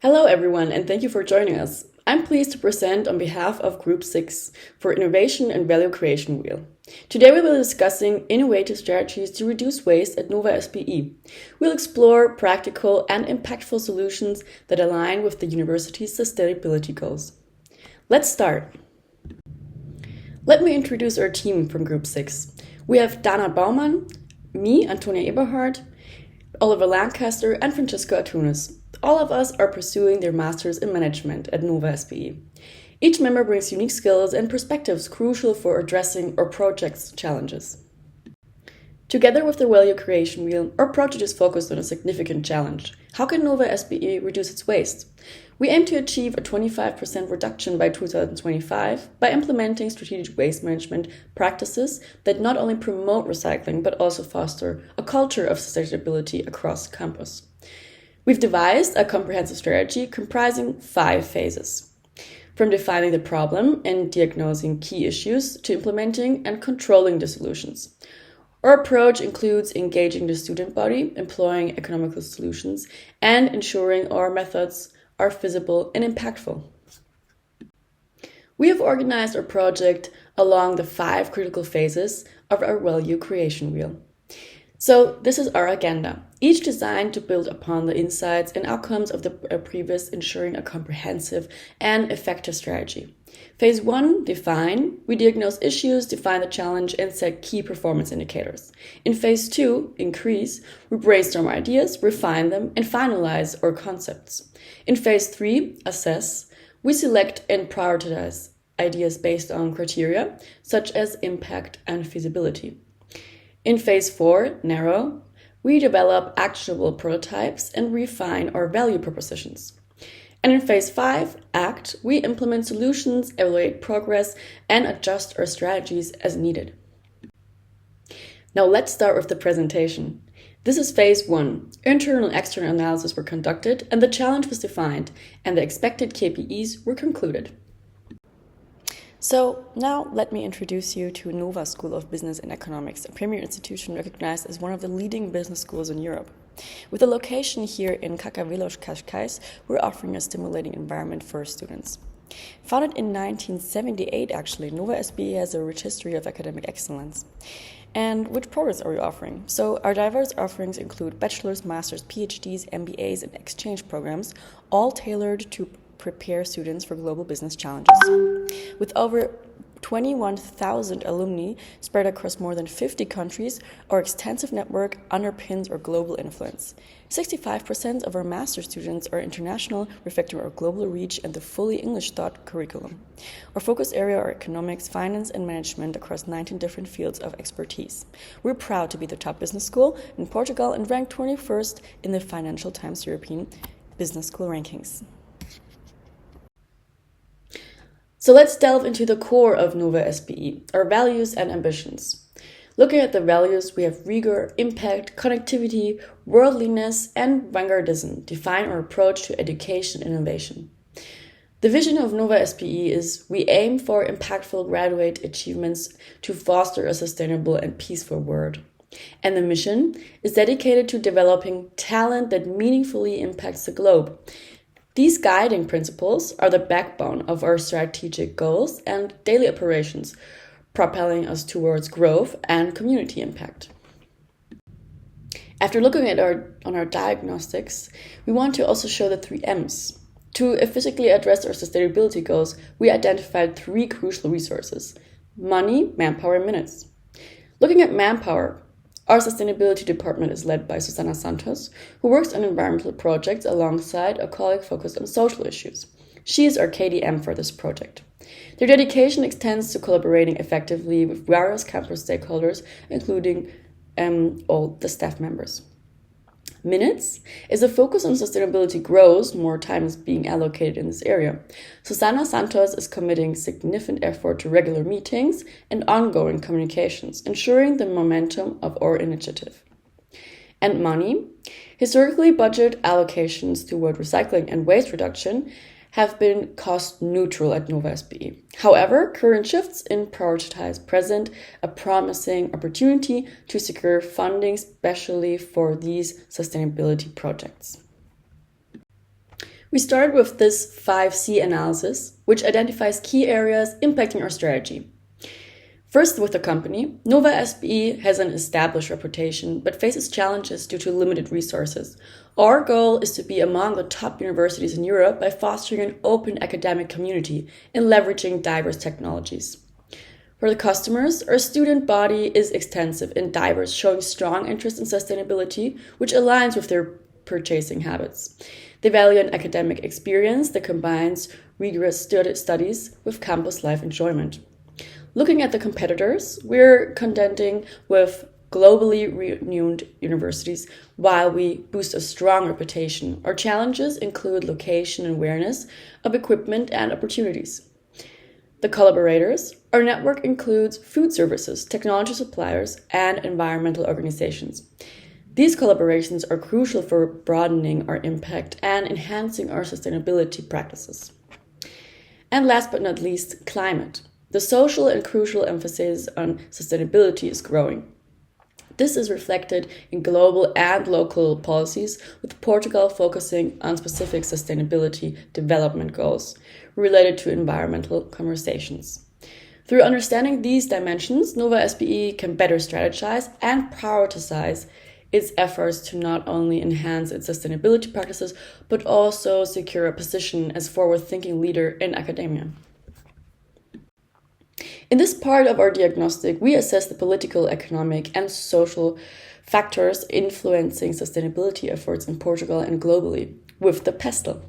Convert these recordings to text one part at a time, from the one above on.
Hello everyone, and thank you for joining us. I'm pleased to present on behalf of Group 6 for Innovation and Value Creation Wheel. Today we will be discussing innovative strategies to reduce waste at Nova SBE. We'll explore practical and impactful solutions that align with the university's sustainability goals. Let's start. Let me introduce our team from Group 6. We have Dana Baumann, me, Antonia Eberhardt, Oliver Lancaster, and Francisco Atunes. All of us are pursuing their masters in management at Nova SBE. Each member brings unique skills and perspectives crucial for addressing our project's challenges. Together with the Value Creation Wheel, our project is focused on a significant challenge. How can Nova SBE reduce its waste? We aim to achieve a 25% reduction by 2025 by implementing strategic waste management practices that not only promote recycling but also foster a culture of sustainability across campus. We've devised a comprehensive strategy comprising 5 phases, from defining the problem and diagnosing key issues to implementing and controlling the solutions. Our approach includes engaging the student body, employing economical solutions, and ensuring our methods are feasible and impactful. We have organized our project along the 5 critical phases of our value creation wheel. So this is our agenda, each designed to build upon the insights and outcomes of the previous, ensuring a comprehensive and effective strategy. Phase 1, define. We diagnose issues, define the challenge, and set key performance indicators. In Phase 2, increase. We brainstorm ideas, refine them, and finalize our concepts. In Phase 3, assess. We select and prioritize ideas based on criteria, such as impact and feasibility. In Phase 4, narrow, we develop actionable prototypes and refine our value propositions. And in Phase 5, act, we implement solutions, evaluate progress, and adjust our strategies as needed. Now let's start with the presentation. This is Phase 1. Internal and external analysis were conducted, and the challenge was defined, and the expected KPIs were concluded. So now let me introduce you to Nova School of Business and Economics, a premier institution recognized as one of the leading business schools in Europe. With a location here in Kakavelos, Cascais, we're offering a stimulating environment for students. Founded in 1978, actually, Nova SBE has a rich history of academic excellence. And which programs are we offering? So our diverse offerings include bachelor's, master's, PhDs, MBAs, and exchange programs, all tailored to prepare students for global business challenges. With over 21,000 alumni spread across more than 50 countries, our extensive network underpins our global influence. 65% of our master's students are international, reflecting our global reach and the fully English-taught curriculum. Our focus area are economics, finance, and management across 19 different fields of expertise. We're proud to be the top business school in Portugal and ranked 21st in the Financial Times European Business School rankings. So let's delve into the core of Nova SBE, our values and ambitions. Looking at the values, we have rigor, impact, connectivity, worldliness, and vanguardism define our approach to education and innovation. The vision of Nova SBE is we aim for impactful graduate achievements to foster a sustainable and peaceful world. And the mission is dedicated to developing talent that meaningfully impacts the globe. These guiding principles are the backbone of our strategic goals and daily operations, propelling us towards growth and community impact. After looking at our diagnostics, we want to also show the 3 M's. To efficiently address our sustainability goals, we identified 3 crucial resources: money, manpower, and minutes. Looking at manpower, our sustainability department is led by Susana Santos, who works on environmental projects alongside a colleague focused on social issues. She is our KDM for this project. Their dedication extends to collaborating effectively with various campus stakeholders, including all the staff members. Minutes, as the focus on sustainability grows, more time is being allocated in this area. Susana Santos is committing significant effort to regular meetings and ongoing communications, ensuring the momentum of our initiative. And money, historically budget allocations toward recycling and waste reduction have been cost neutral at Nova SBE. However, current shifts in prioritize present a promising opportunity to secure funding, especially for these sustainability projects. We started with this 5C analysis, which identifies key areas impacting our strategy. First, with the company, Nova SBE has an established reputation but faces challenges due to limited resources. Our goal is to be among the top universities in Europe by fostering an open academic community and leveraging diverse technologies. For the customers, our student body is extensive and diverse, showing strong interest in sustainability, which aligns with their purchasing habits. They value an academic experience that combines rigorous studies with campus life enjoyment. Looking at the competitors, we're contending with globally renowned universities while we boost a strong reputation. Our challenges include location and awareness of equipment and opportunities. The collaborators, our network includes food services, technology suppliers, and environmental organizations. These collaborations are crucial for broadening our impact and enhancing our sustainability practices. And last but not least, climate. The social and crucial emphasis on sustainability is growing. This is reflected in global and local policies, with Portugal focusing on specific sustainability development goals related to environmental conversations. Through understanding these dimensions, Nova SBE can better strategize and prioritize its efforts to not only enhance its sustainability practices, but also secure a position as forward-thinking leader in academia. In this part of our diagnostic, we assess the political, economic, and social factors influencing sustainability efforts in Portugal and globally with the PESTEL.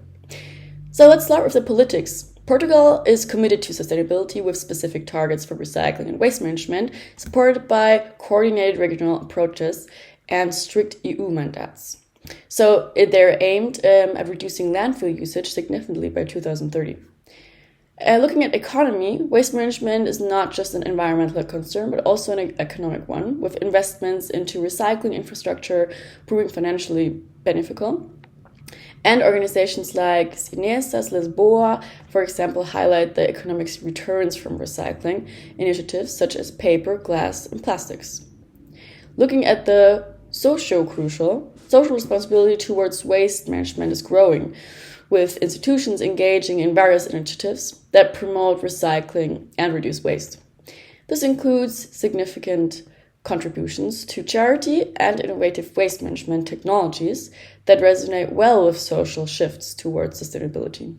So let's start with the politics. Portugal is committed to sustainability with specific targets for recycling and waste management, supported by coordinated regional approaches and strict EU mandates. So they're aimed at reducing landfill usage significantly by 2030. Looking at economy, waste management is not just an environmental concern, but also an economic one, with investments into recycling infrastructure proving financially beneficial. And organizations like Cinesas, Lisboa, for example, highlight the economic returns from recycling initiatives such as paper, glass, and plastics. Looking at the social responsibility towards waste management is growing, with institutions engaging in various initiatives that promote recycling and reduce waste. This includes significant contributions to charity and innovative waste management technologies that resonate well with social shifts towards sustainability.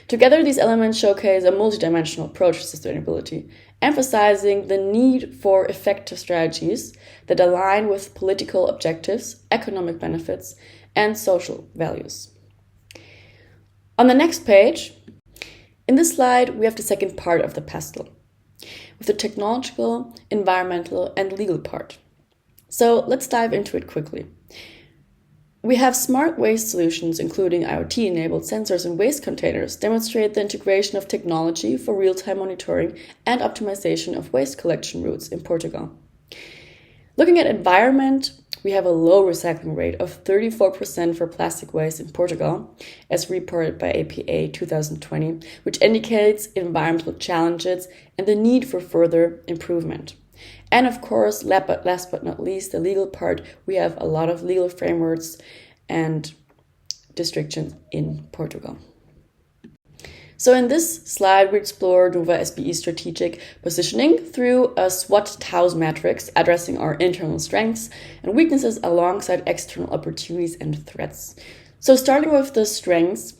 Together, these elements showcase a multidimensional approach to sustainability, emphasizing the need for effective strategies that align with political objectives, economic benefits, and social values. On the next page, in this slide, we have the second part of the PESTEL, with the technological, environmental, and legal part. So let's dive into it quickly. We have smart waste solutions, including IoT-enabled sensors and waste containers, demonstrate the integration of technology for real-time monitoring and optimization of waste collection routes in Portugal. Looking at environment, we have a low recycling rate of 34% for plastic waste in Portugal, as reported by APA 2020, which indicates environmental challenges and the need for further improvement. And of course, last but not least, the legal part, we have a lot of legal frameworks and restrictions in Portugal. So in this slide, we explore Nova SBE's strategic positioning through a SWOT TOWS matrix, addressing our internal strengths and weaknesses alongside external opportunities and threats. So starting with the strengths,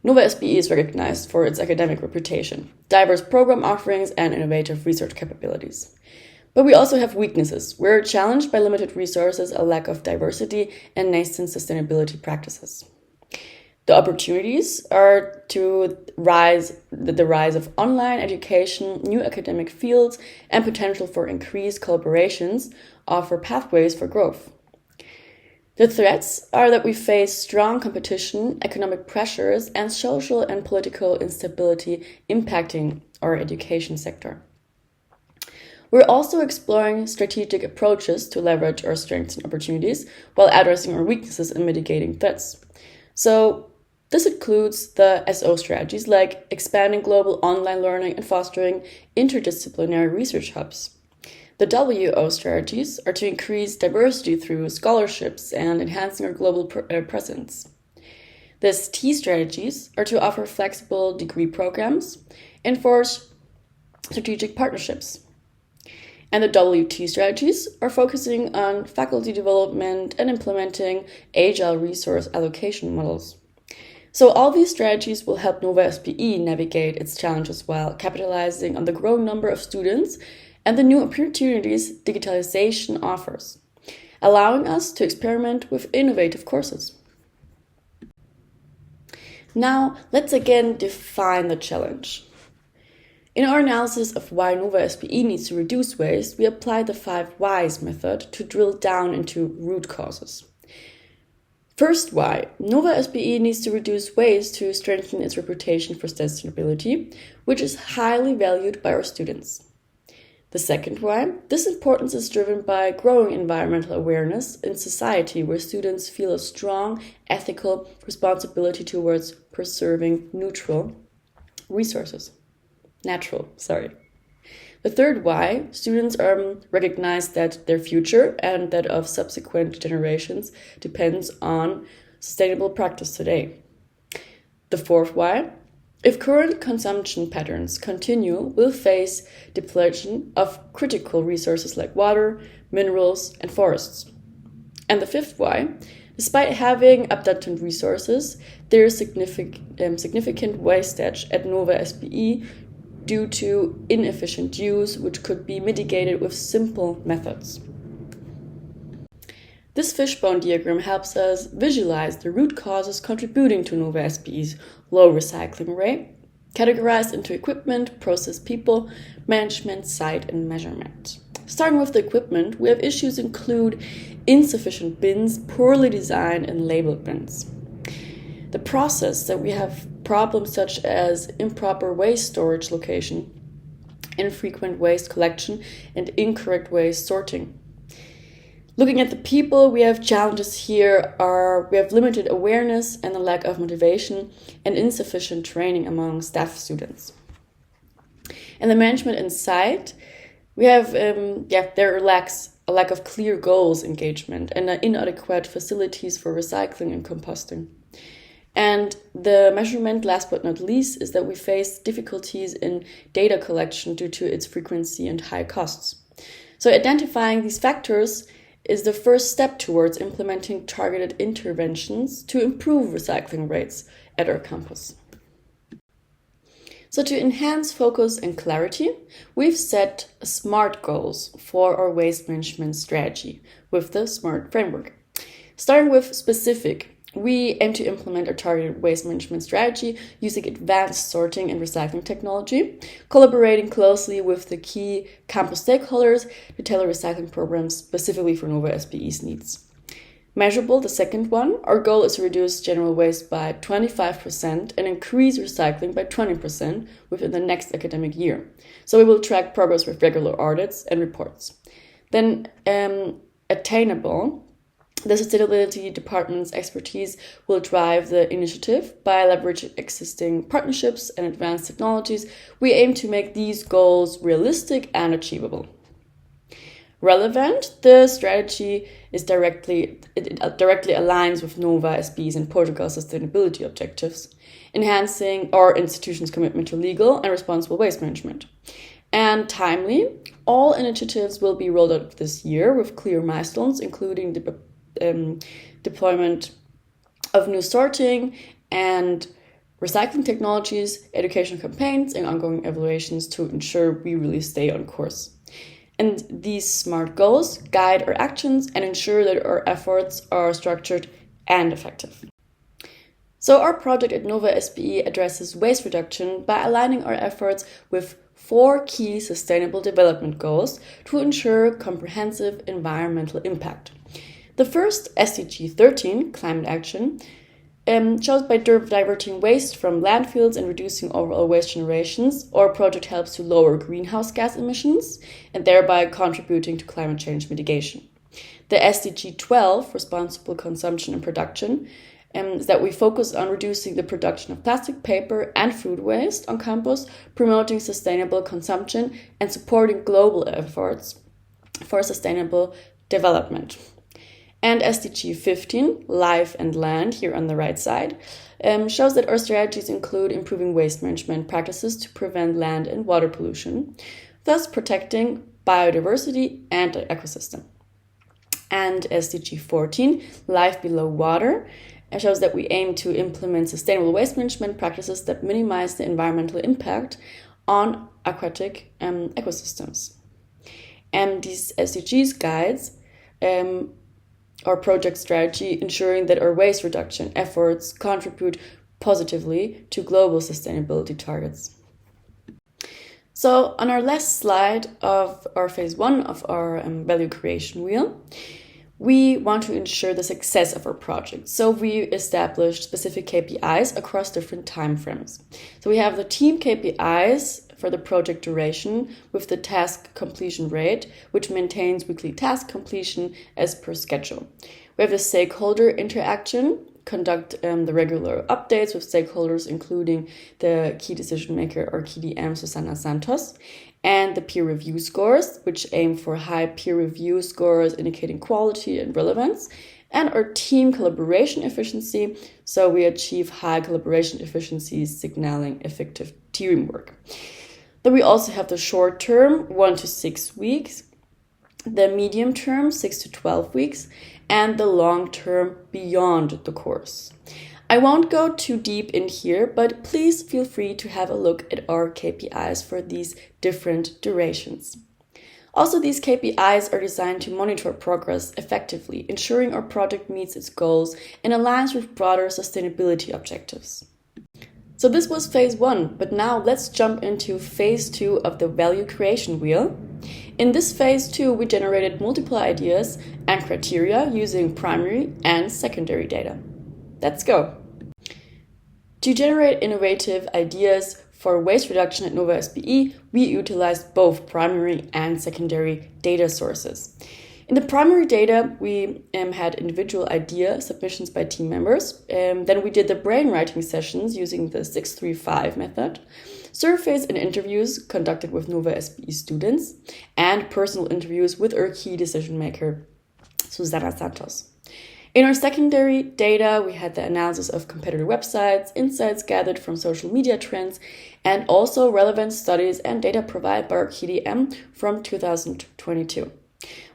Nova SBE is recognized for its academic reputation, diverse program offerings, and innovative research capabilities. But we also have weaknesses. We're challenged by limited resources, a lack of diversity, and nascent sustainability practices. The opportunities are the rise of online education, new academic fields, and potential for increased collaborations offer pathways for growth. The threats are that we face strong competition, economic pressures, and social and political instability impacting our education sector. We're also exploring strategic approaches to leverage our strengths and opportunities while addressing our weaknesses and mitigating threats. So this includes the SO strategies like expanding global online learning and fostering interdisciplinary research hubs. The WO strategies are to increase diversity through scholarships and enhancing our global presence. These T strategies are to offer flexible degree programs, enforce strategic partnerships. And the WT strategies are focusing on faculty development and implementing agile resource allocation models. So all these strategies will help Nova SBE navigate its challenges while capitalizing on the growing number of students and the new opportunities digitalization offers, allowing us to experiment with innovative courses. Now, let's again define the challenge. In our analysis of why Nova SBE needs to reduce waste, we applied the 5 whys method to drill down into root causes. First why, Nova SBE needs to reduce waste to strengthen its reputation for sustainability, which is highly valued by our students. The second why, this importance is driven by growing environmental awareness in society where students feel a strong ethical responsibility towards preserving natural resources. The third why, students recognize that their future and that of subsequent generations depends on sustainable practice today. The fourth why, if current consumption patterns continue, we'll face depletion of critical resources like water, minerals, and forests. And the fifth why, despite having abundant resources, there is significant wastage at Nova SBE due to inefficient use, which could be mitigated with simple methods. This fishbone diagram helps us visualize the root causes contributing to Nova SBE's low recycling rate, categorized into equipment, process, people, management, site, and measurement. Starting with the equipment, we have issues include insufficient bins, poorly designed and labeled bins. The process that we have problems such as improper waste storage location, infrequent waste collection, and incorrect waste sorting. Looking at the people, we have challenges here we have limited awareness and a lack of motivation and insufficient training among staff students. And the management and site, we have there lacks a lack of clear goals engagement and inadequate facilities for recycling and composting. And the measurement, last but not least, is that we face difficulties in data collection due to its frequency and high costs. So identifying these factors is the first step towards implementing targeted interventions to improve recycling rates at our campus. So to enhance focus and clarity, we've set SMART goals for our waste management strategy with the SMART framework. Starting with specific, we aim to implement a targeted waste management strategy using advanced sorting and recycling technology, collaborating closely with the key campus stakeholders to tailor recycling programs specifically for Nova SBE's needs. Measurable, the second one, our goal is to reduce general waste by 25% and increase recycling by 20% within the next academic year. So we will track progress with regular audits and reports. Then attainable, the Sustainability Department's expertise will drive the initiative by leveraging existing partnerships and advanced technologies. We aim to make these goals realistic and achievable. Relevant, the strategy is directly aligns with Nova SBE's and Portugal's sustainability objectives, enhancing our institution's commitment to legal and responsible waste management. And timely, all initiatives will be rolled out this year with clear milestones, including the deployment of new sorting and recycling technologies, educational campaigns, and ongoing evaluations to ensure we really stay on course. And these SMART goals guide our actions and ensure that our efforts are structured and effective. So our project at Nova SBE addresses waste reduction by aligning our efforts with 4 key sustainable development goals to ensure comprehensive environmental impact. The first, SDG 13, climate action, shows by diverting waste from landfills and reducing overall waste generations, our project helps to lower greenhouse gas emissions and thereby contributing to climate change mitigation. The SDG 12, responsible consumption and production, is that we focus on reducing the production of plastic, paper, and food waste on campus, promoting sustainable consumption and supporting global efforts for sustainable development. And SDG 15, Life and Land, here on the right side, shows that our strategies include improving waste management practices to prevent land and water pollution, thus protecting biodiversity and the ecosystem. And SDG 14, Life Below Water, shows that we aim to implement sustainable waste management practices that minimize the environmental impact on aquatic ecosystems. And these SDGs guides our project strategy, ensuring that our waste reduction efforts contribute positively to global sustainability targets. So on our last slide of our phase 1 of our value creation wheel, we want to ensure the success of our project. So we established specific KPIs across different timeframes. So we have the team KPIs for the project duration with the task completion rate, which maintains weekly task completion as per schedule. We have the stakeholder interaction, conduct the regular updates with stakeholders, including the key decision maker or KDM Susana Santos, and the peer review scores, which aim for high peer review scores indicating quality and relevance, and our team collaboration efficiency, so we achieve high collaboration efficiencies, signaling effective teamwork. Then we also have the short term, 1 to 6 weeks, the medium term, 6 to 12 weeks, and the long term beyond the course. I won't go too deep in here, but please feel free to have a look at our KPIs for these different durations. Also, these KPIs are designed to monitor progress effectively, ensuring our project meets its goals and aligns with broader sustainability objectives. So this was phase 1, but now let's jump into phase 2 of the value creation wheel. In this phase 2, we generated multiple ideas and criteria using primary and secondary data. Let's go. To generate innovative ideas for waste reduction at Nova SBE, we utilized both primary and secondary data sources. In the primary data, we had individual idea submissions by team members. Then we did the brainwriting sessions using the 635 method, surveys and interviews conducted with Nova SBE students, and personal interviews with our key decision maker, Susana Santos. In our secondary data, we had the analysis of competitor websites, insights gathered from social media trends, and also relevant studies and data provided by our KDM from 2022.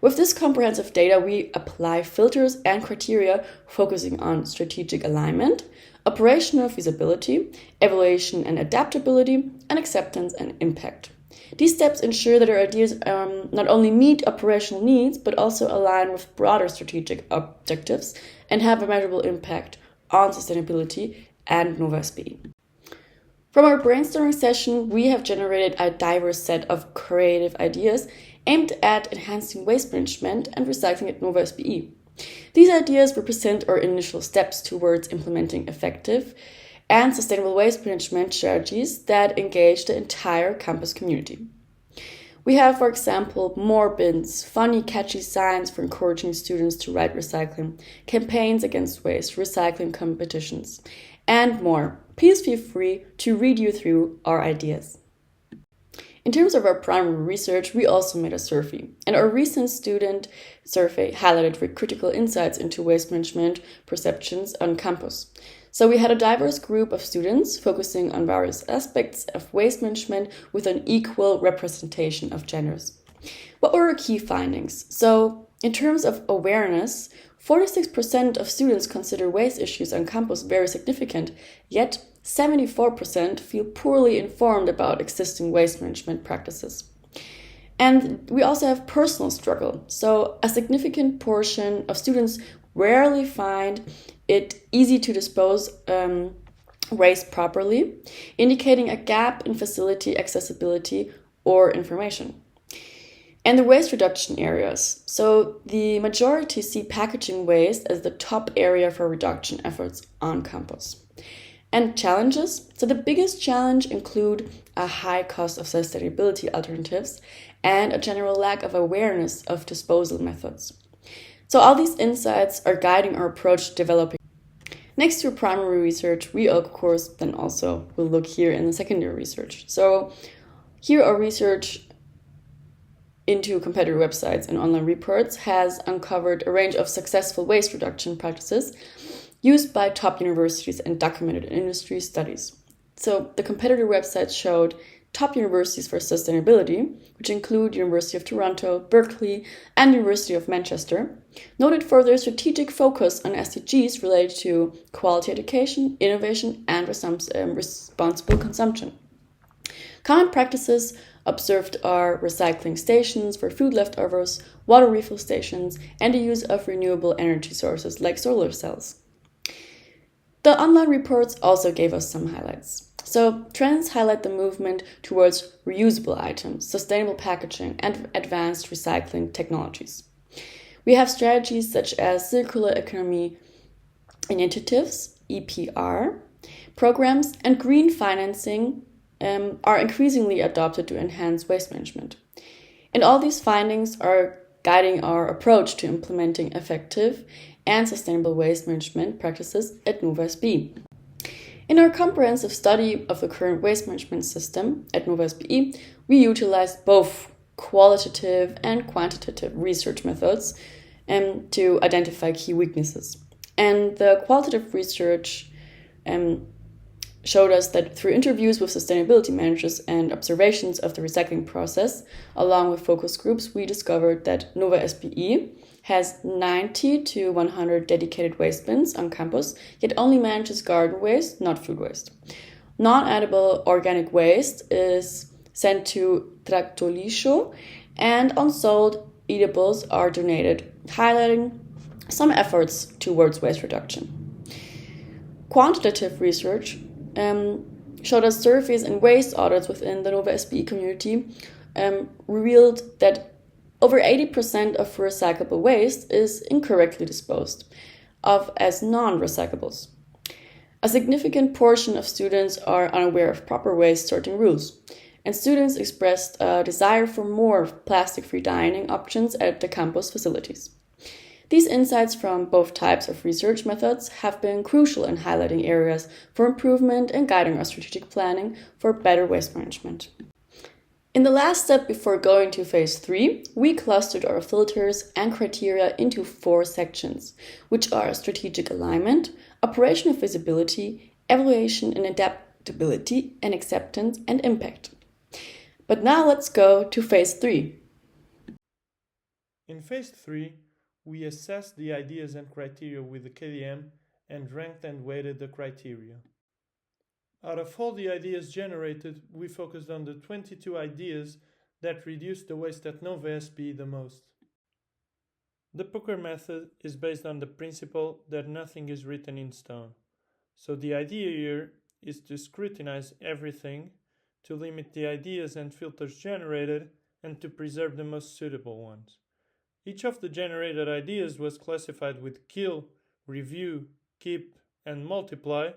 With this comprehensive data, we apply filters and criteria focusing on strategic alignment, operational feasibility, evaluation and adaptability, and acceptance and impact. These steps ensure that our ideas not only meet operational needs, but also align with broader strategic objectives and have a measurable impact on sustainability and Nova SBE. From our brainstorming session, we have generated a diverse set of creative ideas aimed at enhancing waste management and recycling at Nova SBE. These ideas represent our initial steps towards implementing effective and sustainable waste management strategies that engage the entire campus community. We have, for example, more bins, funny, catchy signs for encouraging students to ride recycling, campaigns against waste, recycling competitions, and more. Please feel free to read you through our ideas. In terms of our primary research, we also made a survey, and our recent student survey highlighted critical insights into waste management perceptions on campus. So we had a diverse group of students focusing on various aspects of waste management with an equal representation of genders. What were our key findings? So in terms of awareness, 46% of students consider waste issues on campus very significant, yet 74% feel poorly informed about existing waste management practices. And we also have personal struggle. So a significant portion of students rarely find it easy to dispose waste properly, indicating a gap in facility accessibility or information. And the waste reduction areas. So the majority see packaging waste as the top area for reduction efforts on campus. And challenges. So the biggest challenge include a high cost of sustainability alternatives and a general lack of awareness of disposal methods. So all these insights are guiding our approach to developing. Next to primary research, we of course then also will look here in the secondary research. So here our research into competitor websites and online reports has uncovered a range of successful waste reduction practices used by top universities and documented in industry studies. So the competitor websites showed top universities for sustainability, which include University of Toronto, Berkeley, and University of Manchester, noted for their strategic focus on SDGs related to quality education, innovation, and responsible consumption. Common practices observed are recycling stations for food leftovers, water refill stations, and the use of renewable energy sources like solar cells. The online reports also gave us some highlights. So, trends highlight the movement towards reusable items, sustainable packaging, and advanced recycling technologies. We have strategies such as circular economy initiatives, EPR, programs, and green financing are increasingly adopted to enhance waste management. And all these findings are guiding our approach to implementing effective and sustainable waste management practices at Nova SBE. In our comprehensive study of the current waste management system at Nova SBE, we utilized both qualitative and quantitative research methods to identify key weaknesses. And the qualitative research showed us that through interviews with sustainability managers and observations of the recycling process, along with focus groups, we discovered that Nova SBE has 90 to 100 dedicated waste bins on campus, yet only manages garden waste, not food waste. Non-edible organic waste is sent to Tractolixo, and unsold eatables are donated, highlighting some efforts towards waste reduction. Quantitative research showed us surveys and waste audits within the Nova SBE community revealed that over 80% of recyclable waste is incorrectly disposed of as non-recyclables. A significant portion of students are unaware of proper waste sorting rules, and students expressed a desire for more plastic-free dining options at the campus facilities. These insights from both types of research methods have been crucial in highlighting areas for improvement and guiding our strategic planning for better waste management. In the last step before going to phase 3, we clustered our filters and criteria into 4 sections, which are strategic alignment, operational feasibility, evaluation and adaptability, and acceptance and impact. But now let's go to phase 3. In phase 3, we assessed the ideas and criteria with the KDM and ranked and weighted the criteria. Out of all the ideas generated, we focused on the 22 ideas that reduced the waste at Nova SBE the most. The poker method is based on the principle that nothing is written in stone. So the idea here is to scrutinize everything, to limit the ideas and filters generated, and to preserve the most suitable ones. Each of the generated ideas was classified with kill, review, keep, and multiply,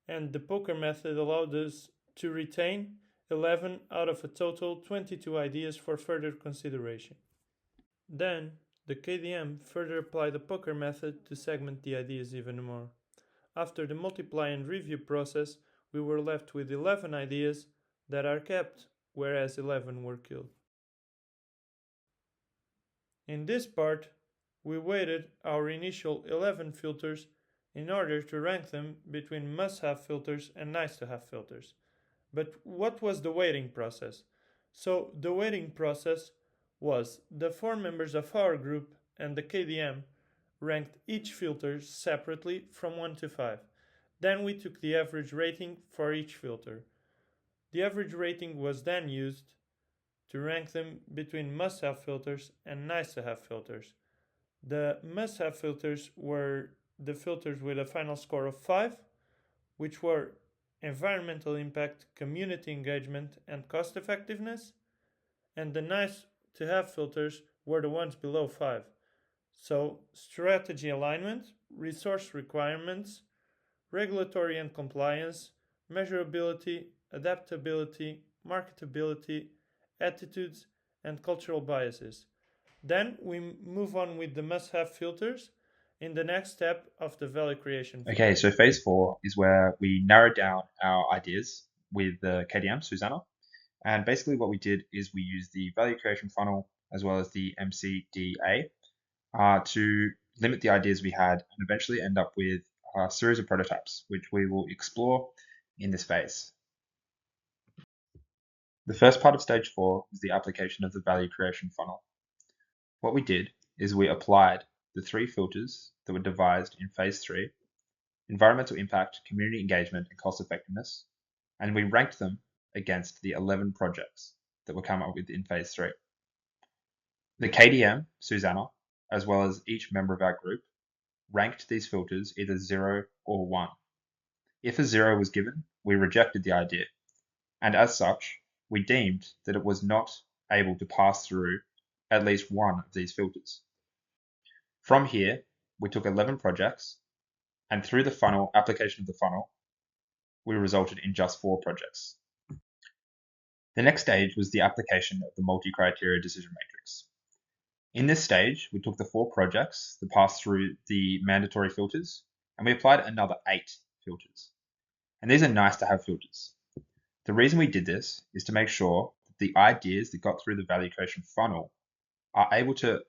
and the poker method allowed us to retain 11 out of a total 22 ideas for further consideration. Then, the KDM further applied the poker method to segment the ideas even more. After the multiply and review process, we were left with 11 ideas that are kept, whereas 11 were killed. In this part, we weighted our initial 11 filters in order to rank them between must-have filters and nice-to-have filters. But what was the weighting process? So the weighting process was the 4 members of our group and the KDM ranked each filter separately from 1 to 5. Then we took the average rating for each filter. The average rating was then used to rank them between must-have filters and nice-to-have filters. The must-have filters were the filters with a final score of 5, which were environmental impact, community engagement, and cost effectiveness, and the nice-to-have filters were the ones below 5. So, strategy alignment, resource requirements, regulatory and compliance, measurability, adaptability, marketability, attitudes, and cultural biases. Then we move on with the must-have filters in the next step of the value creation. Okay, so phase 4 is where we narrow down our ideas with the KDM, Susanna, And basically what we did is we used the value creation funnel as well as the MCDA to limit the ideas we had and eventually end up with a series of prototypes, which we will explore in this phase. The first part of stage 4 is the application of the value creation funnel. What we did is we applied the 3 filters that were devised in phase 3: environmental impact, community engagement, and cost effectiveness, and we ranked them against the 11 projects that were come up with in phase 3. The KDM, Susanna, as well as each member of our group, ranked these filters either 0 or 1. If a 0 was given, we rejected the idea, and as such, we deemed that it was not able to pass through at least one of these filters. From here, we took 11 projects, and through the application of the funnel, we resulted in just 4 projects. The next stage was the application of the multi-criteria decision matrix. In this stage, we took the 4 projects that passed through the mandatory filters, and we applied another 8 filters. And these are nice to have filters. The reason we did this is to make sure that the ideas that got through the value creation funnel are able to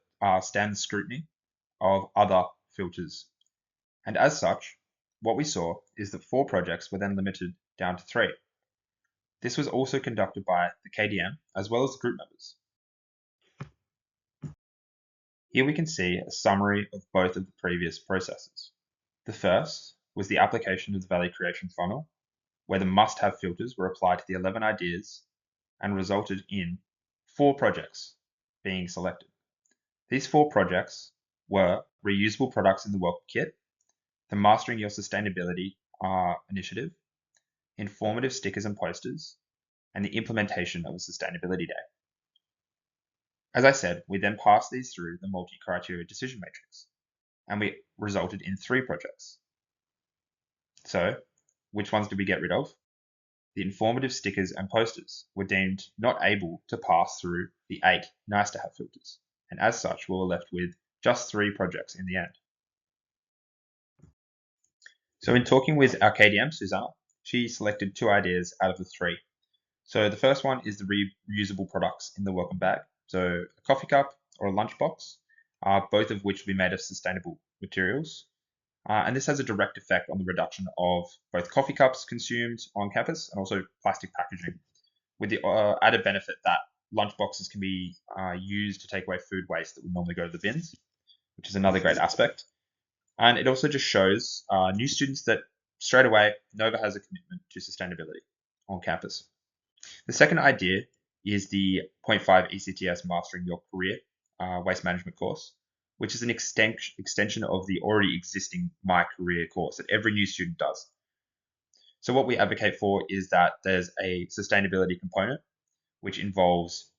stand the scrutiny of other filters. And as such, what we saw is that 4 projects were then limited down to 3. This was also conducted by the KDM as well as the group members. Here we can see a summary of both of the previous processes. The first was the application of the value creation funnel, where the must-have filters were applied to the 11 ideas and resulted in 4 projects being selected. These 4 projects were reusable products in the welcome kit, the Mastering Your Sustainability initiative, informative stickers and posters, and the implementation of a sustainability day. As I said, we then passed these through the multi-criteria decision matrix, and we resulted in 3 projects. So, which ones did we get rid of? The informative stickers and posters were deemed not able to pass through the 8 nice-to-have filters, and as such, we were left with just 3 projects in the end. So in talking with our KDM, Susanna, she selected 2 ideas out of the 3. So the first one is the reusable products in the welcome bag. So a coffee cup or a lunchbox, both of which will be made of sustainable materials. And this has a direct effect on the reduction of both coffee cups consumed on campus and also plastic packaging, with the added benefit that lunchboxes can be used to take away food waste that would normally go to the bins, which is another great aspect. And it also just shows new students that straight away, Nova has a commitment to sustainability on campus. The second idea is the 0.5 ECTS Mastering Your Career Waste Management course, which is an extension of the already existing My Career course that every new student does. So what we advocate for is that there's a sustainability component, which involves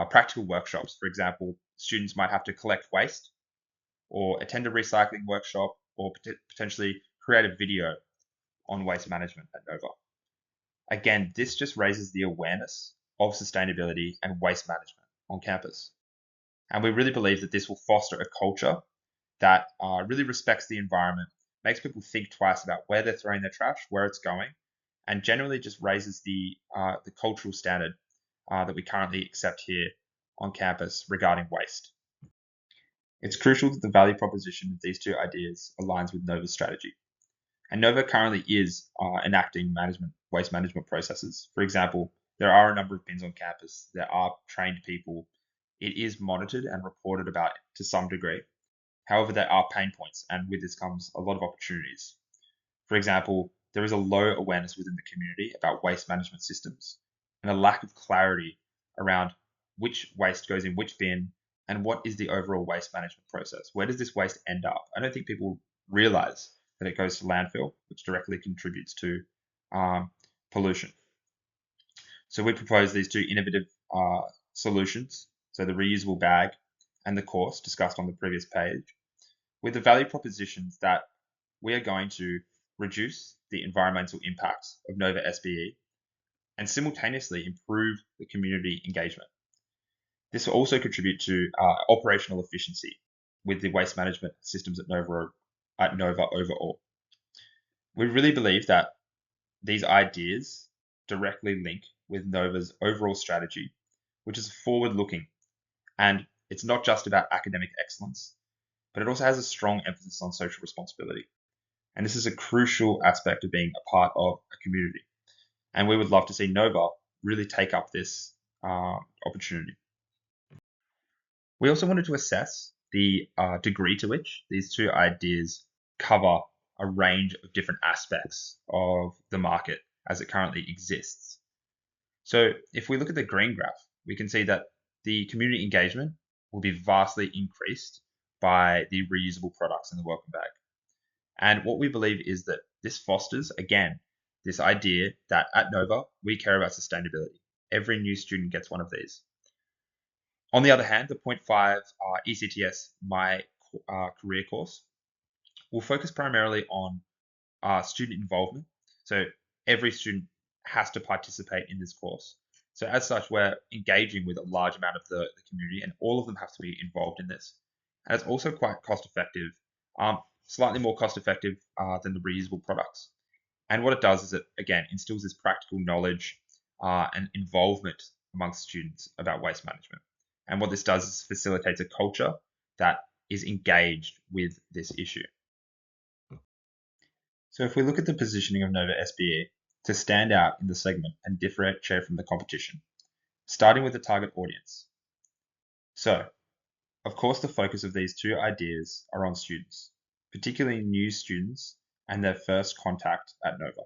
practical workshops. For example, students might have to collect waste or attend a recycling workshop or potentially create a video on waste management at Nova. Again, this just raises the awareness of sustainability and waste management on campus. And we really believe that this will foster a culture that really respects the environment, makes people think twice about where they're throwing their trash, where it's going, and generally just raises the cultural standard that we currently accept here on campus regarding waste. It's crucial that the value proposition of these 2 ideas aligns with Nova's strategy. And Nova currently is enacting waste management processes. For example, there are a number of bins on campus. There are trained people. It is monitored and reported about to some degree. However, there are pain points, and with this comes a lot of opportunities. For example, there is a low awareness within the community about waste management systems and a lack of clarity around which waste goes in which bin and what is the overall waste management process. Where does this waste end up? I don't think people realize that it goes to landfill, which directly contributes to pollution. So we propose these 2 innovative solutions, so the reusable bag and the course discussed on the previous page, with the value propositions that we are going to reduce the environmental impacts of Nova SBE and simultaneously improve the community engagement. This will also contribute to operational efficiency with the waste management systems at Nova overall. We really believe that these ideas directly link with Nova's overall strategy, which is forward-looking, and it's not just about academic excellence, but it also has a strong emphasis on social responsibility. And this is a crucial aspect of being a part of a community. And we would love to see Nova really take up this opportunity. We also wanted to assess the degree to which these two ideas cover a range of different aspects of the market as it currently exists. So if we look at the green graph, we can see that the community engagement will be vastly increased by the reusable products in the welcome bag. And what we believe is that this fosters, again, this idea that at Nova, we care about sustainability. Every new student gets one of these. On the other hand, the point 0.5 ECTS My Career course will focus primarily on student involvement. So every student has to participate in this course. So as such, we're engaging with a large amount of the community, and all of them have to be involved in this. And it's also quite cost effective, slightly more cost effective than the reusable products. And what it does is it, again, instills this practical knowledge and involvement amongst students about waste management. And what this does is facilitates a culture that is engaged with this issue. So if we look at the positioning of Nova SBE to stand out in the segment and differentiate from the competition, starting with the target audience. So, of course, the focus of these two ideas are on students, particularly new students and their first contact at Nova.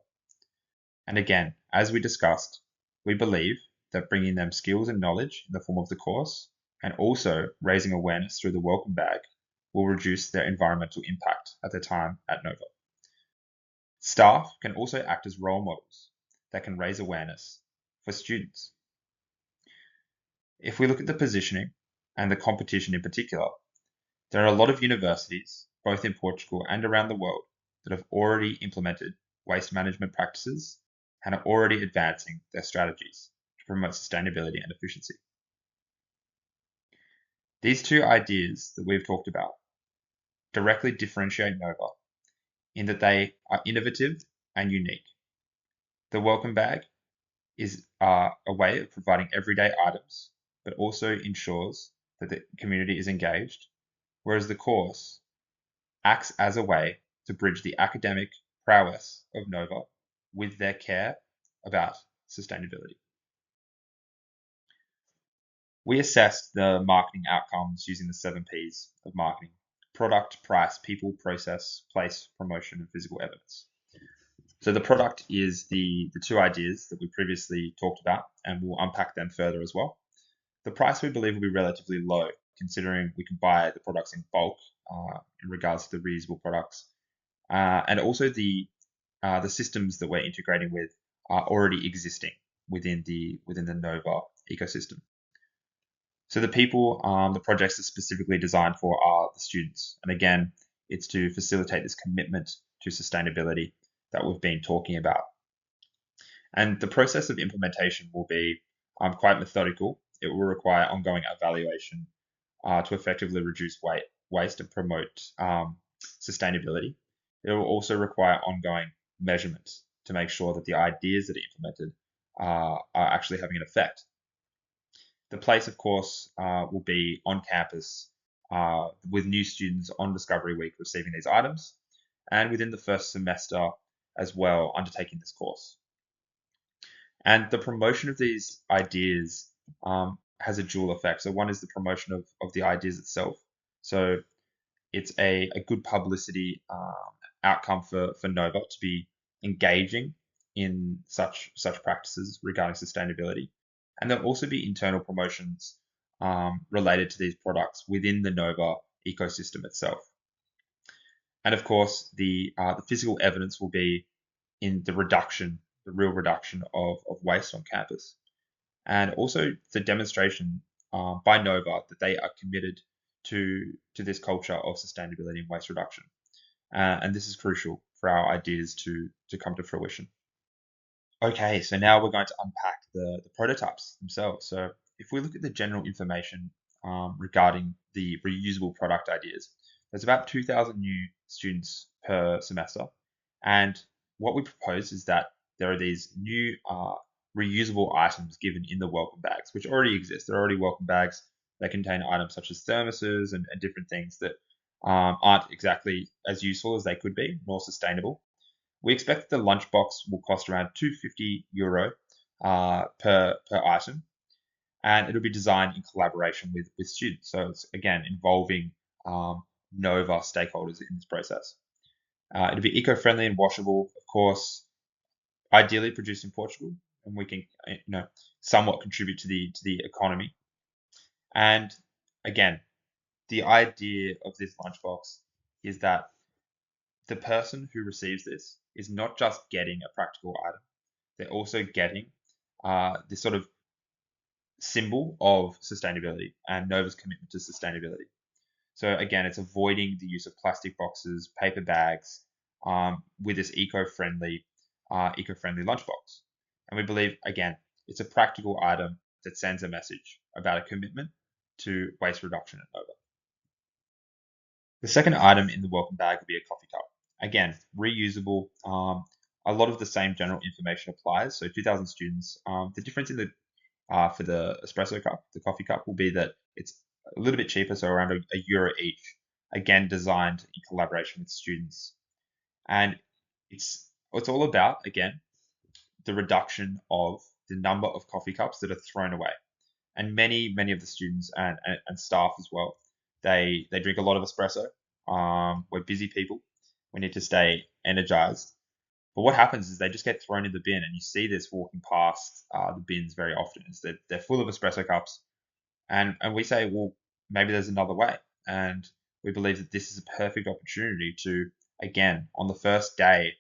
And again, as we discussed, we believe that bringing them skills and knowledge in the form of the course and also raising awareness through the welcome bag will reduce their environmental impact at their time at Nova. Staff can also act as role models that can raise awareness for students. If we look at the positioning and the competition in particular, there are a lot of universities, both in Portugal and around the world, that have already implemented waste management practices and are already advancing their strategies to promote sustainability and efficiency. These two ideas that we've talked about directly differentiate Nova in that they are innovative and unique. The welcome bag is a way of providing everyday items, but also ensures that the community is engaged, whereas the course acts as a way to bridge the academic prowess of Nova with their care about sustainability. We assessed the marketing outcomes using the 7 Ps of marketing: product, price, people, process, place, promotion, and physical evidence. So the product is the two ideas that we previously talked about, and we'll unpack them further as well. The price we believe will be relatively low, considering we can buy the products in bulk in regards to the reusable products. And also the systems that we're integrating with are already existing within the Nova ecosystem. So the people the projects are specifically designed for are the students. And again, it's to facilitate this commitment to sustainability that we've been talking about. And the process of implementation will be quite methodical. It will require ongoing evaluation to effectively reduce waste and promote sustainability. It will also require ongoing measurements to make sure that the ideas that are implemented are actually having an effect. The place, of course, will be on campus with new students on Discovery Week receiving these items, and within the first semester as well undertaking this course. And the promotion of these ideas has a dual effect. So one is the promotion of the ideas itself. So it's a good publicity outcome for Nova to be engaging in such practices regarding sustainability. And there'll also be internal promotions related to these products within the Nova ecosystem itself. And of course, the physical evidence will be in the real reduction of waste on campus. And also the demonstration by Nova that they are committed to this culture of sustainability and waste reduction. And this is crucial for our ideas to come to fruition. Okay, so now we're going to unpack the prototypes themselves. So if we look at the general information regarding the reusable product ideas, there's about 2,000 new students per semester. And what we propose is that there are these new reusable items given in the welcome bags, which already exist. There are already welcome bags that contain items such as thermoses and different things that aren't exactly as useful as they could be, nor sustainable. We expect that the lunchbox will cost around €250 per item, and it'll be designed in collaboration with students. So it's again involving Nova stakeholders in this process. It'll be eco-friendly and washable, of course, ideally produced in Portugal, and we can somewhat contribute to the economy. And again, the idea of this lunchbox is that the person who receives this is not just getting a practical item; they're also getting this sort of symbol of sustainability and Nova's commitment to sustainability. So again, it's avoiding the use of plastic boxes, paper bags, with this eco-friendly lunchbox. And we believe, again, it's a practical item that sends a message about a commitment to waste reduction at Nova. The second item in the welcome bag will be a coffee cup. Again, reusable. A lot of the same general information applies. So 2,000 students. The difference in the for the espresso cup, the coffee cup, will be that it's a little bit cheaper, so around a euro each. Again, designed in collaboration with students, and it's all about again the reduction of the number of coffee cups that are thrown away. And many of the students and staff as well, they drink a lot of espresso. We're busy people. We need to stay energized. But what happens is they just get thrown in the bin, and you see this walking past the bins very often. Is that they're full of espresso cups, and we say, well, maybe there's another way. And we believe that this is a perfect opportunity to, again, on the first day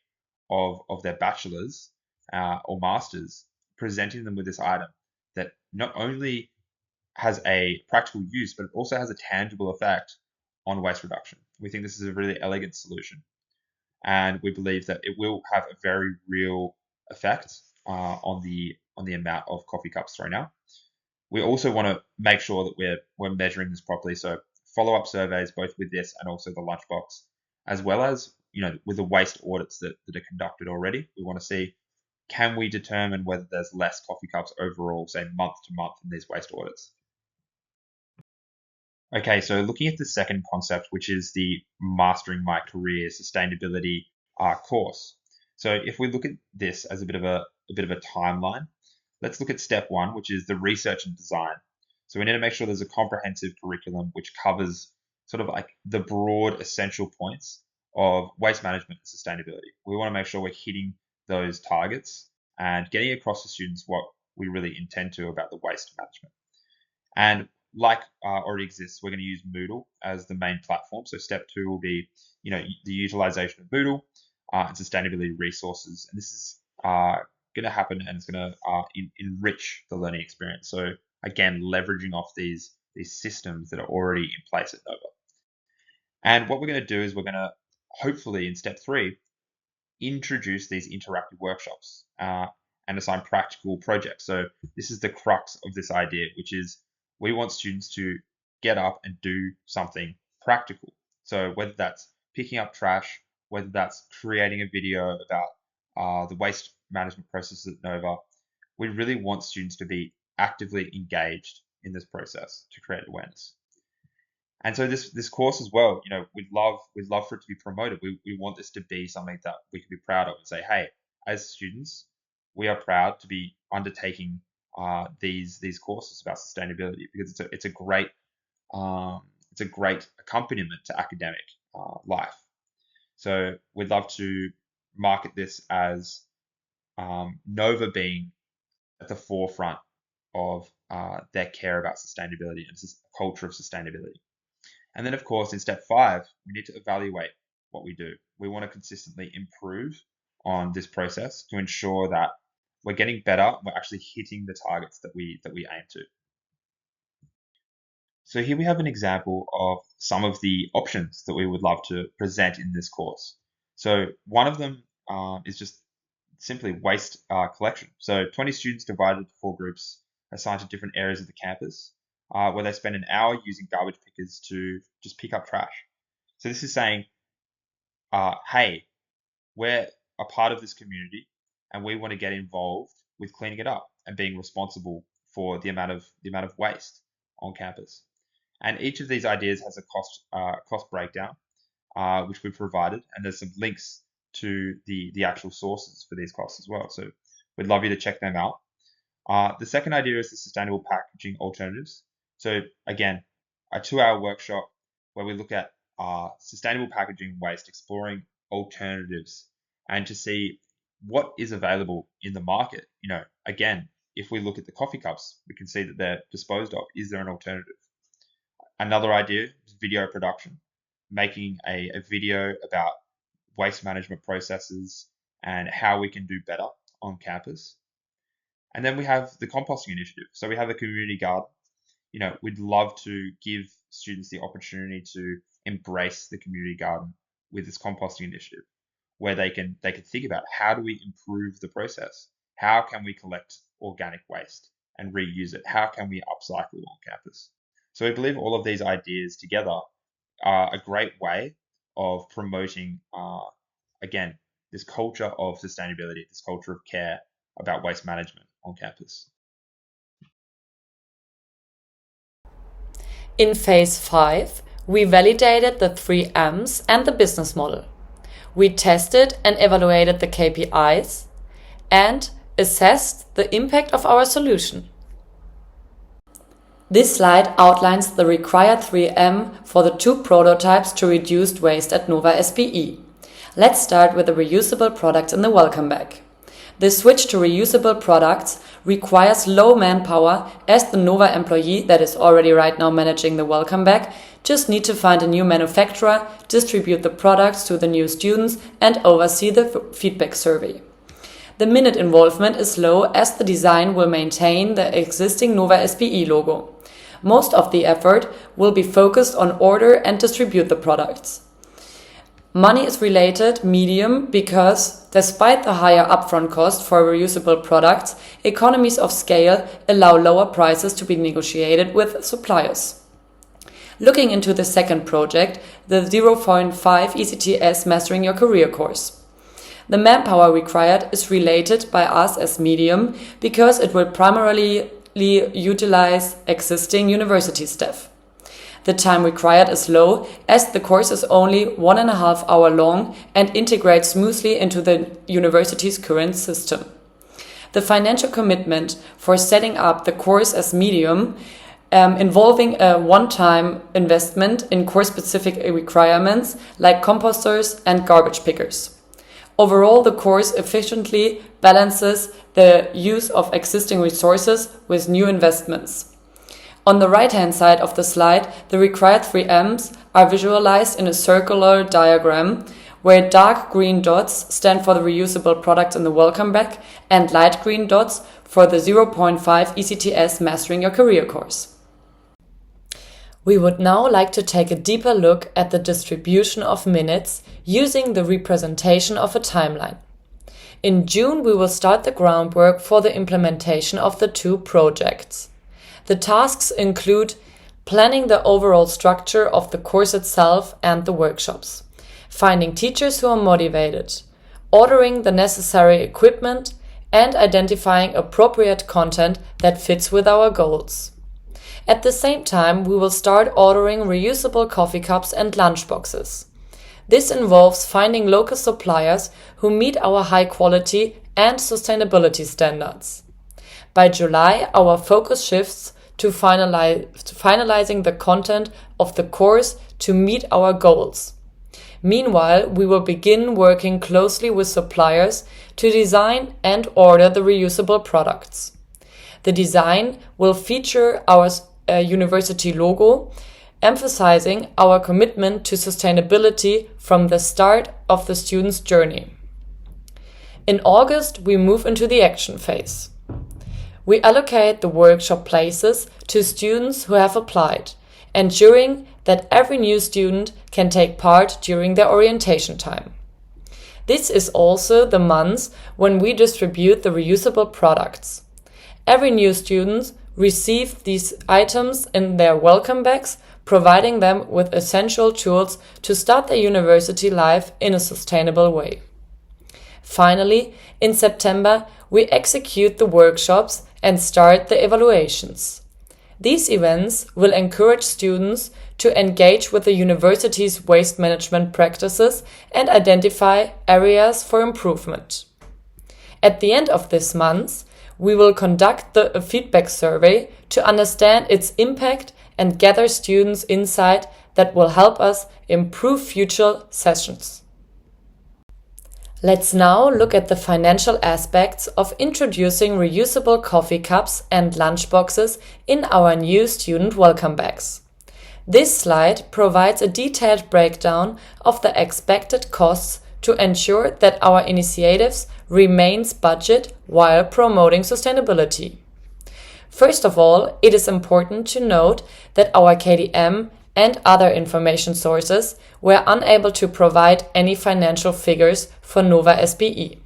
of their bachelor's or master's, presenting them with this item that not only has a practical use, but it also has a tangible effect on waste reduction. We think this is a really elegant solution, and we believe that it will have a very real effect on the amount of coffee cups thrown out. We also want to make sure that we're measuring this properly. So follow-up surveys, both with this and also the lunchbox, as well as with the waste audits that are conducted already. We want to see, can we determine whether there's less coffee cups overall, say month to month in these waste audits. Okay, so looking at the second concept, which is the Mastering My Career Sustainability course. So if we look at this as a bit of a timeline, let's look at step one, which is the research and design. So we need to make sure there's a comprehensive curriculum which covers sort of like the broad essential points of waste management and sustainability. We want to make sure we're hitting those targets and getting across to students what we really intend to about the waste management. And like already exists, we're going to use Moodle as the main platform. So step two will be, the utilization of Moodle and sustainability resources. And this is going to happen, and it's going to enrich the learning experience. So again, leveraging off these systems that are already in place at Nova. And what we're going to do is we're going to hopefully in step three introduce these interactive workshops and assign practical projects. So this is the crux of this idea, which is we want students to get up and do something practical. So whether that's picking up trash, whether that's creating a video about the waste management process at Nova, we really want students to be actively engaged in this process to create awareness. And so this course as well, we'd love for it to be promoted. We want this to be something that we can be proud of and say, hey, as students, we are proud to be undertaking these courses about sustainability, because it's a great accompaniment to academic life. So we'd love to market this as Nova being at the forefront of their care about sustainability and a culture of sustainability. And then, of course, in step five, we need to evaluate what we do. We want to consistently improve on this process to ensure that we're getting better, we're actually hitting the targets that we aim to. So here we have an example of some of the options that we would love to present in this course. So one of them is just simply waste collection. So 20 students divided into 4 groups assigned to different areas of the campus, where they spend an hour using garbage pickers to just pick up trash. So this is saying, hey, we're a part of this community and we want to get involved with cleaning it up and being responsible for the amount of waste on campus. And each of these ideas has a cost breakdown, which we've provided, and there's some links to the actual sources for these costs as well. So we'd love you to check them out. The second idea is the sustainable packaging alternatives. So again, a 2-hour workshop where we look at sustainable packaging waste, exploring alternatives, and to see what is available in the market. Again, if we look at the coffee cups, we can see that they're disposed of. Is there an alternative? Another idea is video production, making a video about waste management processes and how we can do better on campus. And then we have the composting initiative. So we have a community garden. We'd love to give students the opportunity to embrace the community garden with this composting initiative, where they can think about, how do we improve the process? How can we collect organic waste and reuse it? How can we upcycle on campus? So we believe all of these ideas together are a great way of promoting, again, this culture of sustainability, this culture of care about waste management on campus. In phase 5, we validated the 3 M's and the business model. We tested and evaluated the KPIs and assessed the impact of our solution. This slide outlines the required 3M for the 2 prototypes to reduce waste at Nova SBE. Let's start with the reusable products in the welcome bag. The switch to reusable products requires low manpower, as the Nova employee that is already right now managing the welcome bag just need to find a new manufacturer, distribute the products to the new students, and oversee the feedback survey. The minute involvement is low, as the design will maintain the existing Nova SBE logo. Most of the effort will be focused on order and distribute the products. Money is related medium because, despite the higher upfront cost for reusable products, economies of scale allow lower prices to be negotiated with suppliers. Looking into the second project, the 0.5 ECTS Mastering Your Career course. The manpower required is related by us as medium because it will primarily utilize existing university staff. The time required is low, as the course is only 1.5 hours long and integrates smoothly into the university's current system. The financial commitment for setting up the course as medium, involving a one-time investment in course-specific requirements like composters and garbage pickers. Overall, the course efficiently balances the use of existing resources with new investments. On the right-hand side of the slide, the required 3 M's are visualized in a circular diagram, where dark green dots stand for the reusable products in the welcome bag and light green dots for the 0.5 ECTS Mastering Your Career course. We would now like to take a deeper look at the distribution of minutes using the representation of a timeline. In June, we will start the groundwork for the implementation of the 2 projects. The tasks include planning the overall structure of the course itself and the workshops, finding teachers who are motivated, ordering the necessary equipment, and identifying appropriate content that fits with our goals. At the same time, we will start ordering reusable coffee cups and lunchboxes. This involves finding local suppliers who meet our high quality and sustainability standards. By July, our focus shifts to finalizing the content of the course to meet our goals. Meanwhile, we will begin working closely with suppliers to design and order the reusable products. The design will feature our university logo, emphasizing our commitment to sustainability from the start of the student's journey. In August, we move into the action phase. We allocate the workshop places to students who have applied, ensuring that every new student can take part during their orientation time. This is also the months when we distribute the reusable products. Every new student receive these items in their welcome bags, providing them with essential tools to start their university life in a sustainable way. Finally, in September, we execute the workshops and start the evaluations. These events will encourage students to engage with the university's waste management practices and identify areas for improvement. At the end of this month, we will conduct a feedback survey to understand its impact and gather students' insight that will help us improve future sessions. Let's now look at the financial aspects of introducing reusable coffee cups and lunchboxes in our new student welcome bags. This slide provides a detailed breakdown of the expected costs to ensure that our initiatives remains budget while promoting sustainability. First of all, it is important to note that our KDM and other information sources were unable to provide any financial figures for Nova SBE.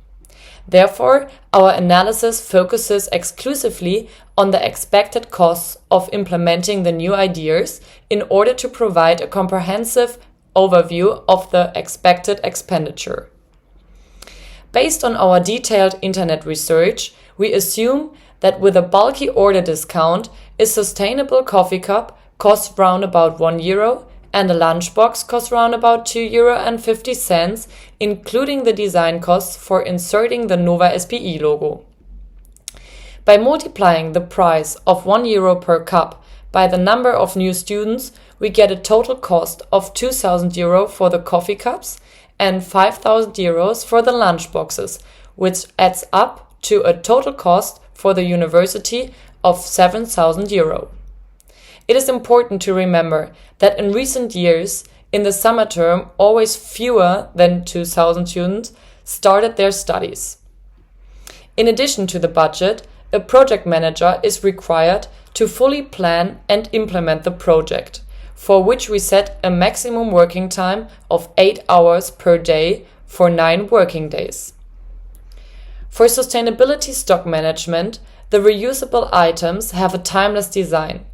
Therefore, our analysis focuses exclusively on the expected costs of implementing the new ideas in order to provide a comprehensive overview of the expected expenditure. Based on our detailed internet research, we assume that with a bulky order discount, a sustainable coffee cup costs round about €1 and a lunchbox costs round about €2.50, including the design costs for inserting the Nova SBE logo. By multiplying the price of €1 per cup by the number of new students, we get a total cost of €2,000 for the coffee cups and €5,000 for the lunchboxes, which adds up to a total cost for the university of €7,000. It is important to remember that in recent years, in the summer term, always fewer than 2,000 students started their studies. In addition to the budget, a project manager is required to fully plan and implement the project, for which we set a maximum working time of 8 hours per day for 9 working days. For sustainability stock management, the reusable items have a timeless design.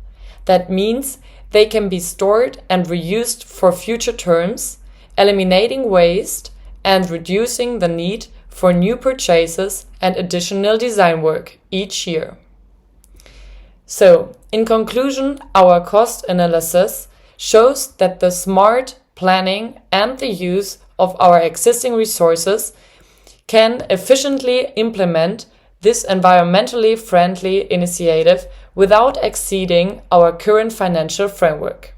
That means they can be stored and reused for future terms, eliminating waste and reducing the need for new purchases and additional design work each year. So, in conclusion, our cost analysis shows that the smart planning and the use of our existing resources can efficiently implement this environmentally friendly initiative without exceeding our current financial framework.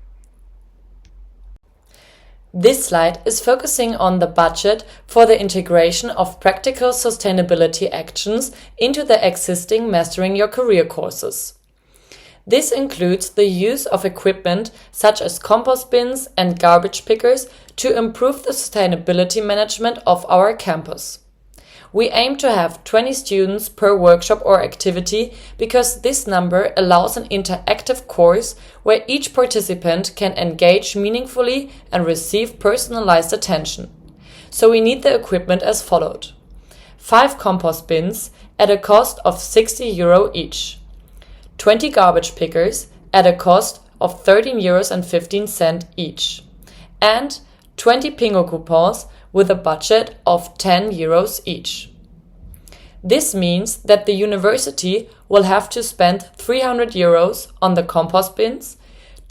This slide is focusing on the budget for the integration of practical sustainability actions into the existing Mastering Your Career courses. This includes the use of equipment such as compost bins and garbage pickers to improve the sustainability management of our campus. We aim to have 20 students per workshop or activity because this number allows an interactive course where each participant can engage meaningfully and receive personalized attention. So we need the equipment as followed: 5 compost bins at a cost of €60 each, 20 garbage pickers at a cost of €13.15 each, and 20 Pingo coupons with a budget of €10 each. This means that the university will have to spend €300 on the compost bins,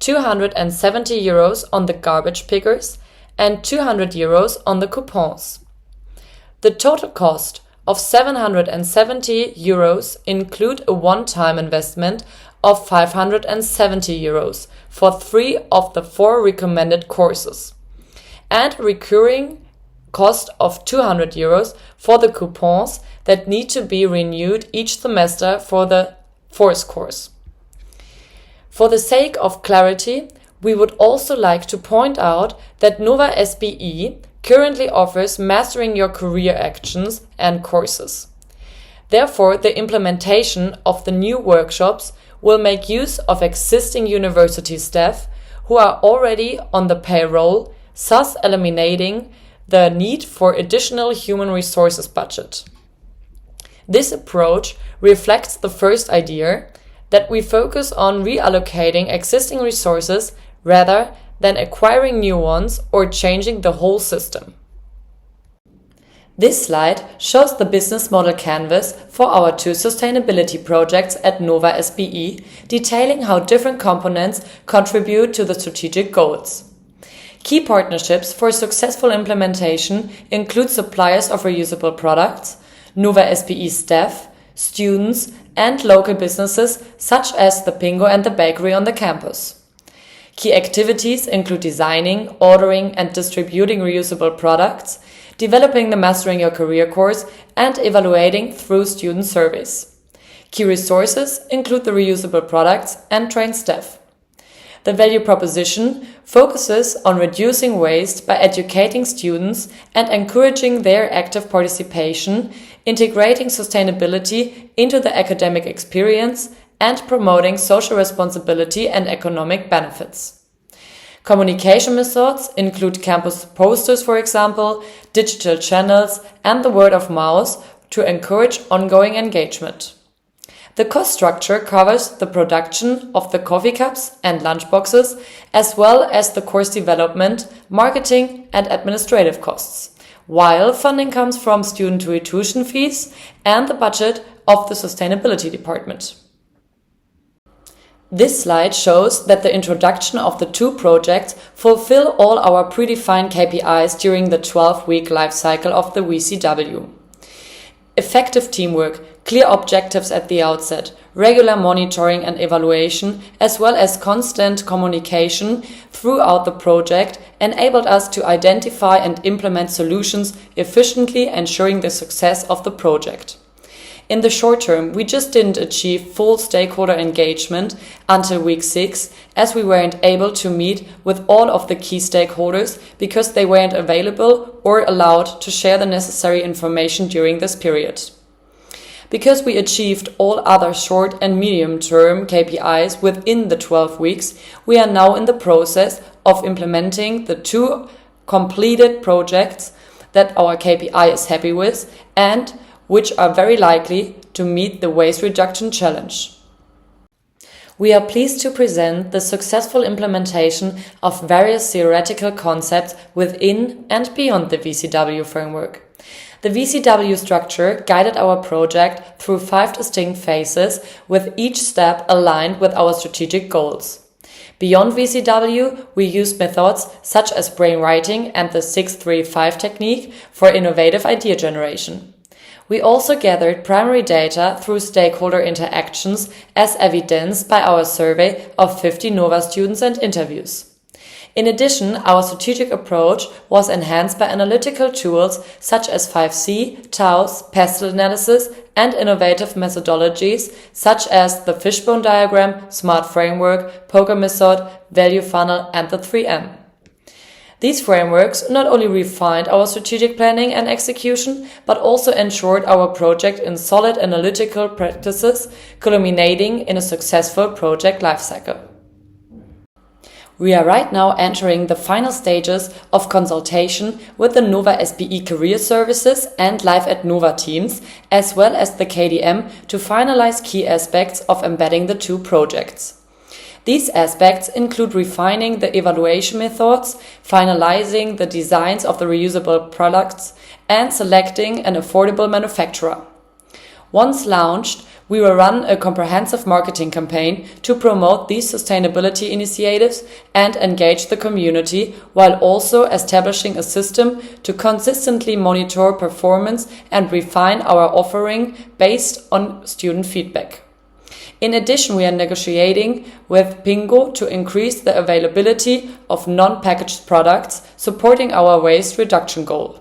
€270 on the garbage pickers, and €200 on the coupons. The total cost of €770 include a one-time investment of €570 for 3 of the 4 recommended courses, and a recurring cost of €200 for the coupons that need to be renewed each semester for the 4th course. For the sake of clarity, we would also like to point out that Nova SBE currently offers Mastering Your Career actions and courses. Therefore, the implementation of the new workshops will make use of existing university staff who are already on the payroll, thus eliminating the need for additional human resources budget. This approach reflects the first idea that we focus on reallocating existing resources rather than acquiring new ones or changing the whole system. This slide shows the business model canvas for our 2 sustainability projects at Nova SBE, detailing how different components contribute to the strategic goals. Key partnerships for successful implementation include suppliers of reusable products, Nova SBE staff, students, and local businesses such as the Pingo and the bakery on the campus. Key activities include designing, ordering, and distributing reusable products, developing the Mastering Your Career course, and evaluating through student surveys. Key resources include the reusable products and trained staff. The value proposition focuses on reducing waste by educating students and encouraging their active participation, integrating sustainability into the academic experience, and promoting social responsibility and economic benefits. Communication methods include campus posters, for example, digital channels, and the word of mouth to encourage ongoing engagement. The cost structure covers the production of the coffee cups and lunchboxes, as well as the course development, marketing, and administrative costs, while funding comes from student tuition fees and the budget of the sustainability department. This slide shows that the introduction of the 2 projects fulfill all our predefined KPIs during the 12-week life cycle of the VCW. Effective teamwork, clear objectives at the outset, regular monitoring and evaluation, as well as constant communication throughout the project enabled us to identify and implement solutions efficiently, ensuring the success of the project. In the short term, we just didn't achieve full stakeholder engagement until week 6, as we weren't able to meet with all of the key stakeholders because they weren't available or allowed to share the necessary information during this period. Because we achieved all other short and medium-term KPIs within the 12 weeks, we are now in the process of implementing the 2 completed projects that our KPI is happy with and which are very likely to meet the waste reduction challenge. We are pleased to present the successful implementation of various theoretical concepts within and beyond the VCW framework. The VCW structure guided our project through 5 distinct phases, with each step aligned with our strategic goals. Beyond VCW, we used methods such as brainwriting and the 6-3-5 technique for innovative idea generation. We also gathered primary data through stakeholder interactions, as evidenced by our survey of 50 Nova students and interviews. In addition, our strategic approach was enhanced by analytical tools such as 5C, TAUS, pestle analysis, and innovative methodologies such as the fishbone diagram, SMART framework, poker method, value funnel, and the 3M. These frameworks not only refined our strategic planning and execution, but also ensured our project in solid analytical practices, culminating in a successful project lifecycle. We are right now entering the final stages of consultation with the Nova SBE Career Services and Live at Nova teams, as well as the KDM, to finalize key aspects of embedding the 2 projects. These aspects include refining the evaluation methods, finalizing the designs of the reusable products, and selecting an affordable manufacturer. Once launched, we will run a comprehensive marketing campaign to promote these sustainability initiatives and engage the community, while also establishing a system to consistently monitor performance and refine our offering based on student feedback. In addition, we are negotiating with Pingo to increase the availability of non-packaged products, supporting our waste reduction goal.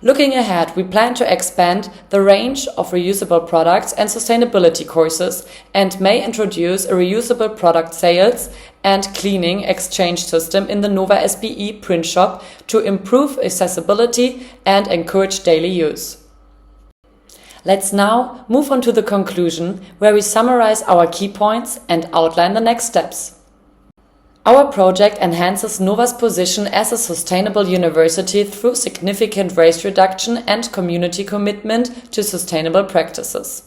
Looking ahead, we plan to expand the range of reusable products and sustainability courses and may introduce a reusable product sales and cleaning exchange system in the Nova SBE print shop to improve accessibility and encourage daily use. Let's now move on to the conclusion, where we summarize our key points and outline the next steps. Our project enhances Nova's position as a sustainable university through significant waste reduction and community commitment to sustainable practices.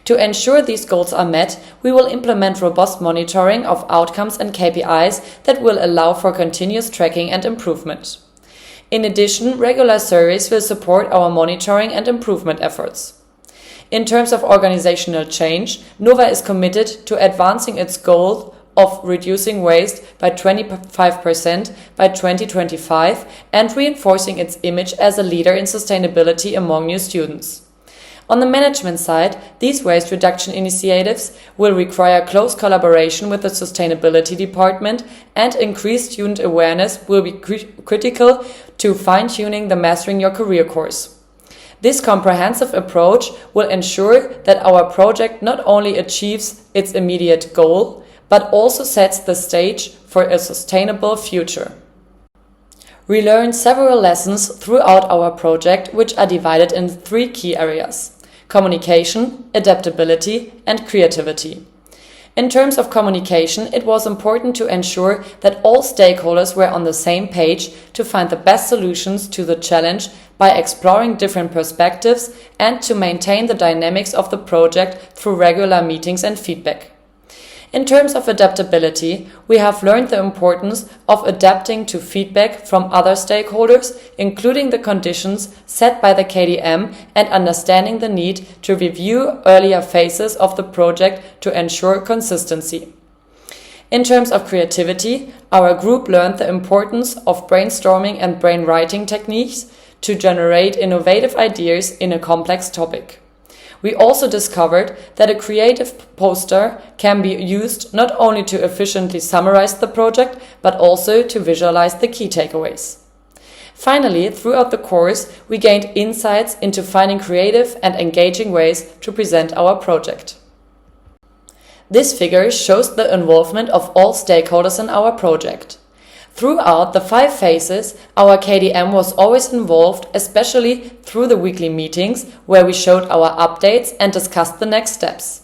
To ensure these goals are met, we will implement robust monitoring of outcomes and KPIs that will allow for continuous tracking and improvement. In addition, regular surveys will support our monitoring and improvement efforts. In terms of organizational change, Nova is committed to advancing its goal of reducing waste by 25% by 2025 and reinforcing its image as a leader in sustainability among new students. On the management side, these waste reduction initiatives will require close collaboration with the sustainability department, and increased student awareness will be critical to fine-tuning the Mastering Your Career course. This comprehensive approach will ensure that our project not only achieves its immediate goal, but also sets the stage for a sustainable future. We learned several lessons throughout our project, which are divided in 3 key areas: communication, adaptability, and creativity. In terms of communication, it was important to ensure that all stakeholders were on the same page to find the best solutions to the challenge by exploring different perspectives and to maintain the dynamics of the project through regular meetings and feedback. In terms of adaptability, we have learned the importance of adapting to feedback from other stakeholders, including the conditions set by the KDM, and understanding the need to review earlier phases of the project to ensure consistency. In terms of creativity, our group learned the importance of brainstorming and brainwriting techniques to generate innovative ideas in a complex topic. We also discovered that a creative poster can be used not only to efficiently summarize the project, but also to visualize the key takeaways. Finally, throughout the course, we gained insights into finding creative and engaging ways to present our project. This figure shows the involvement of all stakeholders in our project. Throughout the 5 phases, our KDM was always involved, especially through the weekly meetings, where we showed our updates and discussed the next steps.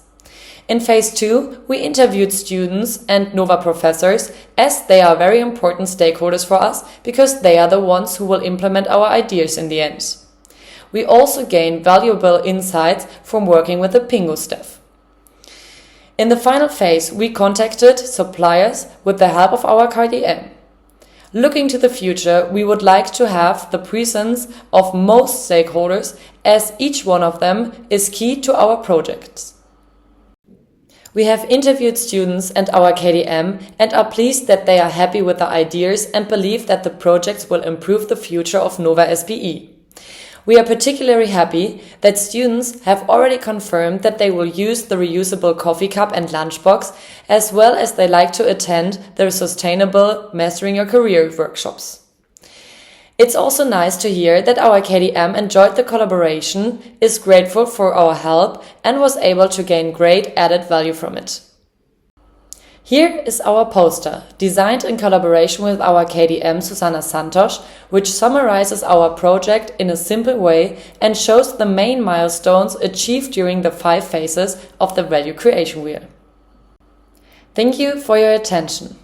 In phase 2, we interviewed students and Nova professors, as they are very important stakeholders for us, because they are the ones who will implement our ideas in the end. We also gained valuable insights from working with the Pingo staff. In the final phase, we contacted suppliers with the help of our KDM. Looking to the future, we would like to have the presence of most stakeholders, as each one of them is key to our projects. We have interviewed students and our KDM and are pleased that they are happy with the ideas and believe that the projects will improve the future of Nova SBE. We are particularly happy that students have already confirmed that they will use the reusable coffee cup and lunchbox, as well as they like to attend the sustainable Mastering Your Career workshops. It's also nice to hear that our KDM enjoyed the collaboration, is grateful for our help, and was able to gain great added value from it. Here is our poster, designed in collaboration with our KDM Susana Santos, which summarizes our project in a simple way and shows the main milestones achieved during the 5 phases of the value creation wheel. Thank you for your attention.